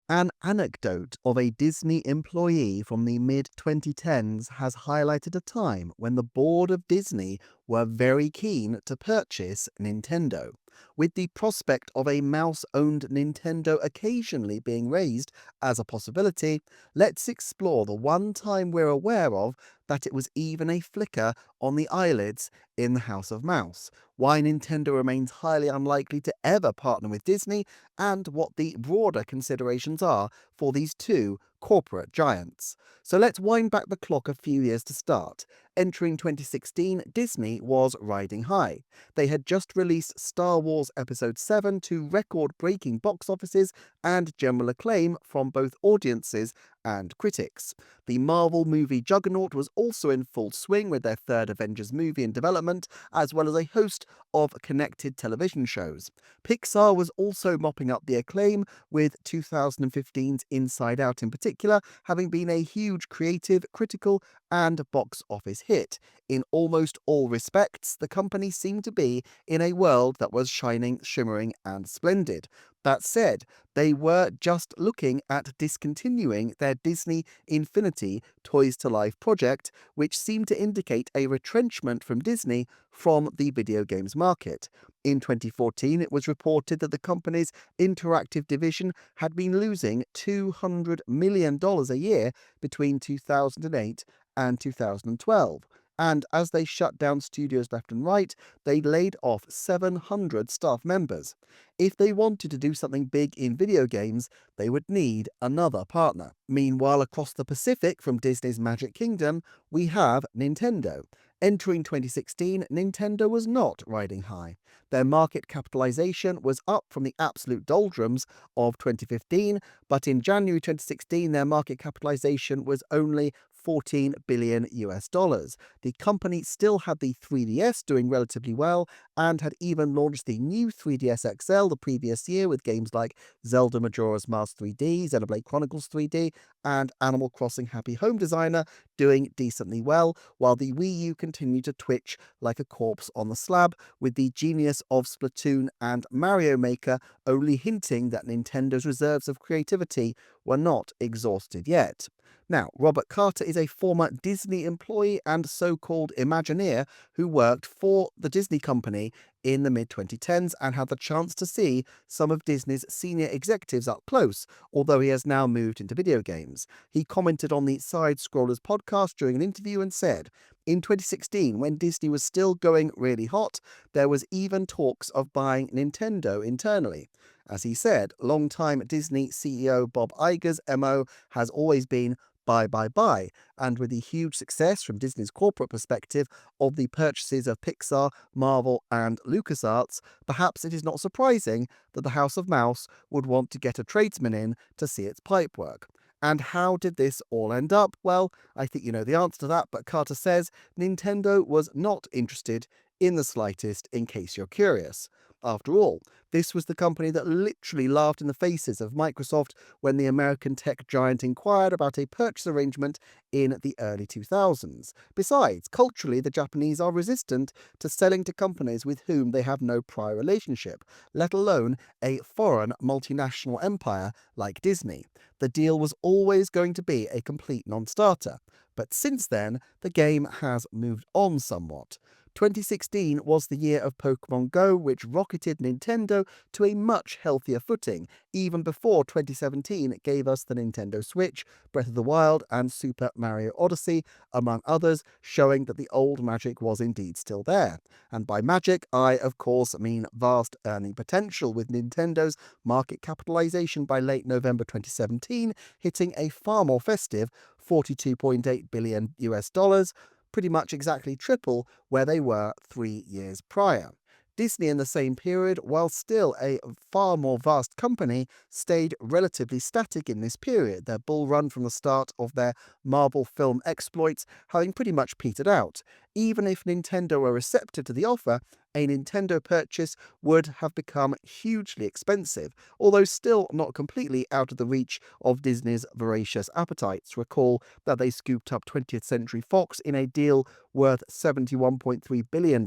An anecdote of a Disney employee from the mid 2010s has highlighted a time when the board of Disney were very keen to purchase Nintendo. With the prospect of a mouse owned Nintendo occasionally being raised as a possibility, let's explore the one time we're aware of that it was even a flicker on the eyelids in the House of Mouse, why Nintendo remains highly unlikely to ever partner with Disney, and what the broader considerations are for these two corporate giants. So let's wind back the clock a few years to start. Entering 2016, Disney was riding high. They had just released Star Wars Episode 7 to record-breaking box offices and general acclaim from both audiences and critics. The Marvel movie juggernaut was also in full swing with their third Avengers movie in development, as well as a host of connected television shows. Pixar was also mopping up the acclaim, with 2015's Inside Out in particular having been a huge creative, critical, and box office hit. In almost all respects, the company seemed to be in a world that was shining, shimmering, and splendid. That said, they were just looking at discontinuing their Disney Infinity Toys to Life project, which seemed to indicate a retrenchment from Disney from the video games market. In 2014, it was reported that the company's interactive division had been losing $200 million a year between 2008 and 2012. And as they shut down studios left and right, they laid off 700 staff members. If they wanted to do something big in video games, they would need another partner. Meanwhile, across the Pacific from Disney's Magic Kingdom, we have Nintendo. Entering 2016, Nintendo was not riding high. Their market capitalization was up from the absolute doldrums of 2015, but in January 2016, their market capitalization was only 14 billion US dollars. The company still had the 3DS doing relatively well and had even launched the new 3DS XL the previous year with games like Zelda Majora's Mask 3D, Xenoblade Chronicles 3D, and Animal Crossing Happy Home Designer doing decently well, while the Wii U continued to twitch like a corpse on the slab, with the genius of Splatoon and Mario Maker only hinting that Nintendo's reserves of creativity were not exhausted yet. Now, Robert Carter is a former Disney employee and so-called Imagineer who worked for the Disney company in the mid-2010s and had the chance to see some of Disney's senior executives up close, although he has now moved into video games. He commented on the Side Scrollers podcast during an interview and said, "In 2016, when Disney was still going really hot, there was even talks of buying Nintendo internally." As he said, longtime Disney CEO Bob Iger's MO has always been buy, buy, buy. And with the huge success from Disney's corporate perspective of the purchases of Pixar, Marvel, and LucasArts, perhaps it is not surprising that the House of Mouse would want to get a tradesman in to see its pipe work. And how did this all end up? Well, I think you know the answer to that, but Carter says Nintendo was not interested in the slightest, in case you're curious. After all, this was the company that literally laughed in the faces of Microsoft when the American tech giant inquired about a purchase arrangement in the early 2000s. Besides, culturally, the Japanese are resistant to selling to companies with whom they have no prior relationship, let alone a foreign multinational empire like Disney. The deal was always going to be a complete non-starter. But since then, the game has moved on somewhat. 2016 was the year of Pokemon Go, which rocketed Nintendo to a much healthier footing, even before 2017 gave us the Nintendo Switch, Breath of the Wild, and Super Mario Odyssey, among others, showing that the old magic was indeed still there. And by magic, I, of course, mean vast earning potential, with Nintendo's market capitalization by late November 2017 hitting a far more festive 42.8 billion US dollars, pretty much exactly triple where they were 3 years prior. Disney in the same period, while still a far more vast company, stayed relatively static in this period, their bull run from the start of their Marvel film exploits having pretty much petered out. Even if Nintendo were receptive to the offer, a Nintendo purchase would have become hugely expensive, although still not completely out of the reach of Disney's voracious appetites. Recall that they scooped up 20th Century Fox in a deal worth $71.3 billion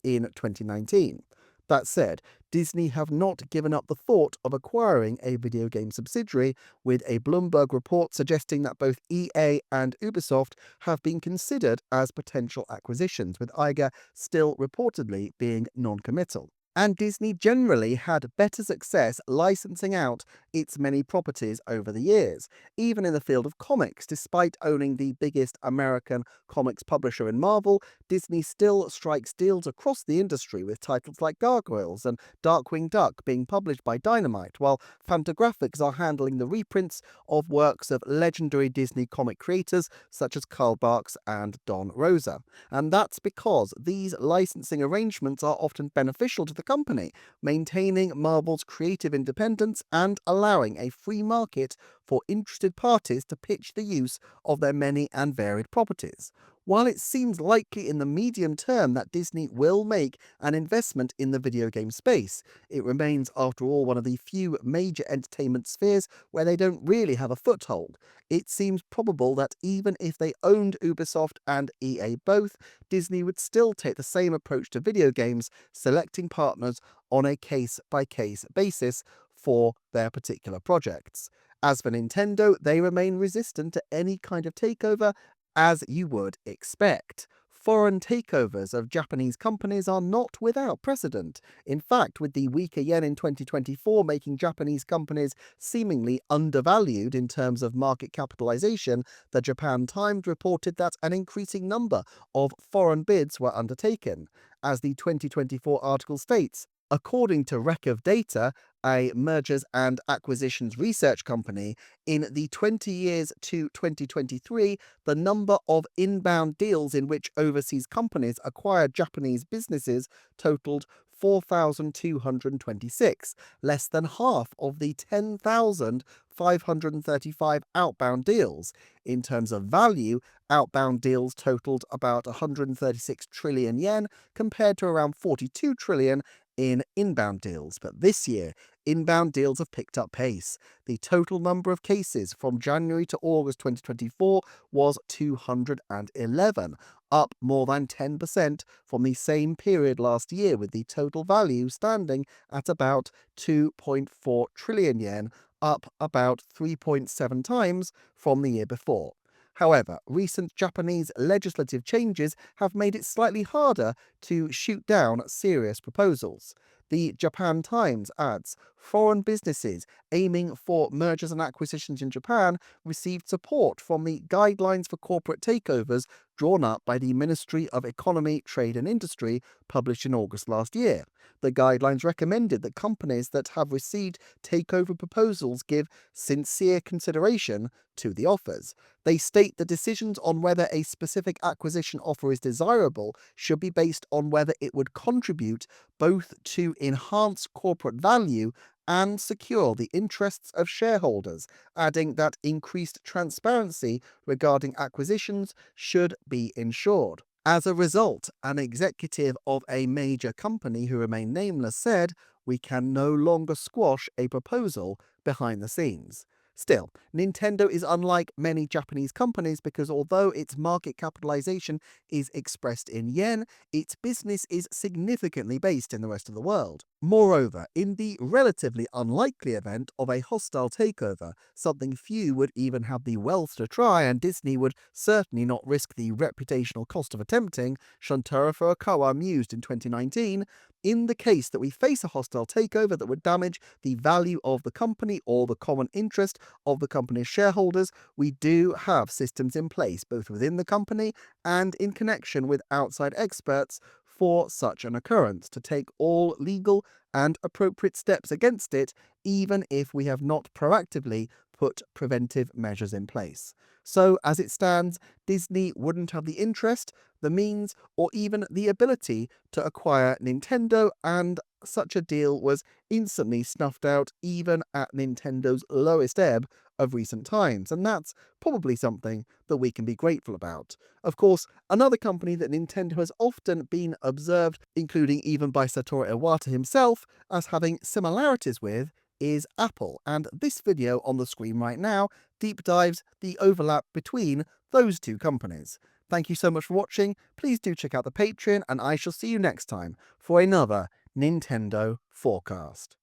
in 2019. That said, Disney have not given up the thought of acquiring a video game subsidiary, with a Bloomberg report suggesting that both EA and Ubisoft have been considered as potential acquisitions, with Iger still reportedly being non-committal. And Disney generally had better success licensing out its many properties over the years, even in the field of comics. Despite owning the biggest American comics publisher in Marvel, Disney still strikes deals across the industry, with titles like Gargoyles and Darkwing Duck being published by Dynamite, while Fantagraphics are handling the reprints of works of legendary Disney comic creators such as Carl Barks and Don Rosa. And that's because these licensing arrangements are often beneficial to the company, maintaining Marvel's creative independence and allowing a free market for interested parties to pitch the use of their many and varied properties. While it seems likely in the medium term that Disney will make an investment in the video game space, it remains, after all, one of the few major entertainment spheres where they don't really have a foothold. It seems probable that even if they owned Ubisoft and EA both, Disney would still take the same approach to video games, selecting partners on a case-by-case basis for their particular projects. As for Nintendo, they remain resistant to any kind of takeover, as you would expect. Foreign takeovers of Japanese companies are not without precedent. In fact, with the weaker yen in 2024 making Japanese companies seemingly undervalued in terms of market capitalization, the Japan Times reported that an increasing number of foreign bids were undertaken. As the 2024 article states, according to Record Data, a mergers and acquisitions research company, in the 20 years to 2023, the number of inbound deals in which overseas companies acquired Japanese businesses totaled 4,226, less than half of the 10,535 outbound deals. In terms of value, outbound deals totaled about 136 trillion yen compared to around 42 trillion in inbound deals. But this year, inbound deals have picked up pace. The total number of cases from January to August 2024 was 211, up more than 10% from the same period last year, with the total value standing at about 2.4 trillion yen, up about 3.7 times from the year before. However, recent Japanese legislative changes have made it slightly harder to shoot down serious proposals. The Japan Times adds, foreign businesses aiming for mergers and acquisitions in Japan received support from the Guidelines for Corporate Takeovers drawn up by the Ministry of Economy, Trade and Industry, published in August last year. The guidelines recommended that companies that have received takeover proposals give sincere consideration to the offers. They state the decisions on whether a specific acquisition offer is desirable should be based on whether it would contribute both to enhance corporate value and secure the interests of shareholders, adding that increased transparency regarding acquisitions should be ensured. As a result, an executive of a major company who remained nameless said, "We can no longer squash a proposal behind the scenes." Still, Nintendo is unlike many Japanese companies because although its market capitalization is expressed in yen, its business is significantly based in the rest of the world. Moreover, in the relatively unlikely event of a hostile takeover, something few would even have the wealth to try, and Disney would certainly not risk the reputational cost of attempting, Shuntaro Furukawa mused in 2019, in the case that we face a hostile takeover that would damage the value of the company or the common interest of the company's shareholders, we do have systems in place both within the company and in connection with outside experts for such an occurrence to take all legal and appropriate steps against it, even if we have not proactively put preventive measures in place. So, as it stands, Disney wouldn't have the interest, the means, or even the ability to acquire Nintendo, and such a deal was instantly snuffed out even at Nintendo's lowest ebb of recent times, and that's probably something that we can be grateful about. Of course, another company that Nintendo has often been observed, including even by Satoru Iwata himself, as having similarities with is Apple, and this video on the screen right now deep dives the overlap between those two companies. Thank you so much for watching. Please do check out the Patreon, and I shall see you next time for another Nintendo Forecast.